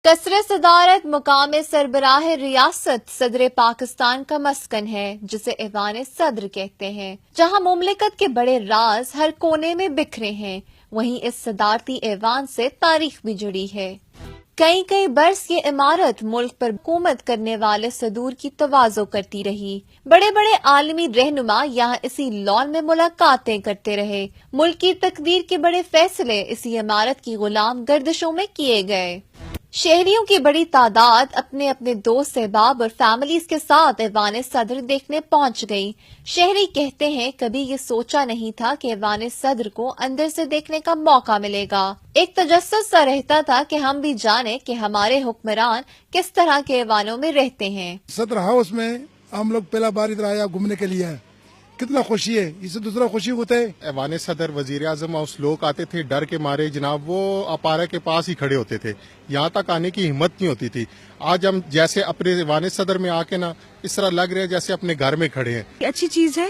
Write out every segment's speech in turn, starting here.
قصر صدارت مقام سربراہ ریاست صدر پاکستان کا مسکن ہے، جسے ایوان صدر کہتے ہیں، جہاں مملکت کے بڑے راز ہر کونے میں بکھرے ہیں۔ وہیں اس صدارتی ایوان سے تاریخ بھی جڑی ہے۔ کئی برس یہ عمارت ملک پر حکومت کرنے والے صدور کی تواضع کرتی رہی۔ بڑے بڑے عالمی رہنما یہاں اسی لان میں ملاقاتیں کرتے رہے۔ ملک کی تقدیر کے بڑے فیصلے اسی عمارت کی غلام گردشوں میں کیے گئے۔ شہریوں کی بڑی تعداد اپنے اپنے دوست احباب اور فیملیز کے ساتھ ایوان صدر دیکھنے پہنچ گئی۔ شہری کہتے ہیں کبھی یہ سوچا نہیں تھا کہ ایوان صدر کو اندر سے دیکھنے کا موقع ملے گا۔ ایک تجسس سا رہتا تھا کہ ہم بھی جانیں کہ ہمارے حکمران کس طرح کے ایوانوں میں رہتے ہیں۔ صدر ہاؤس میں ہم لوگ پہلا بار ادھر آیا گھومنے کے لیے، کتنا خوشی ہے، اس سے دوسرا خوشی ہوتا ہے۔ ایوان صدر وزیر اعظم ہاؤس لوگ آتے تھے ڈر کے مارے جناب، وہ اپارہ کے پاس ہی کھڑے ہوتے تھے، یہاں تک آنے کی ہمت نہیں ہوتی تھی۔ آج ہم جیسے اپنے ایوان صدر میں آ کے نا اس طرح لگ رہے ہیں جیسے اپنے گھر میں کھڑے ہیں۔ اچھی چیز ہے،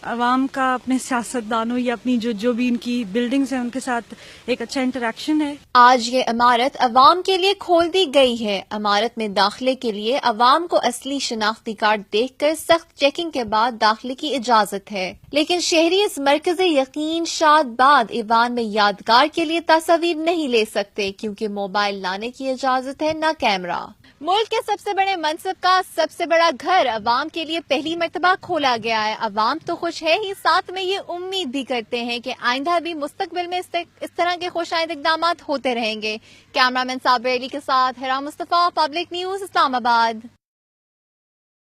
عوام کا اپنے سیاستدانوں یا اپنی جو بھی ان کی بلڈنگز ہیں ان کے ساتھ ایک اچھا انٹریکشن ہے۔ آج یہ عمارت عوام کے لیے کھول دی گئی ہے۔ عمارت میں داخلے کے لیے عوام کو اصلی شناختی کارڈ دیکھ کر سخت چیکنگ کے بعد داخلے کی اجازت ہے، لیکن شہری اس مرکز یقین شاد بعد ایوان میں یادگار کے لیے تصاویر نہیں لے سکتے، کیونکہ موبائل لانے کی اجازت ہے نہ کیمرہ۔ ملک کے سب سے بڑے منصب کا سب سے بڑا گھر عوام کے لیے پہلی مرتبہ کھولا گیا ہے۔ عوام تو خوش ہے ہی، ساتھ میں یہ امید بھی کرتے ہیں کہ آئندہ بھی مستقبل میں اس طرح کے خوش آئند اقدامات ہوتے رہیں گے۔ کیمرہ مین صابر علی کے ساتھ ہیرا مصطفیٰ، پبلک نیوز، اسلام آباد۔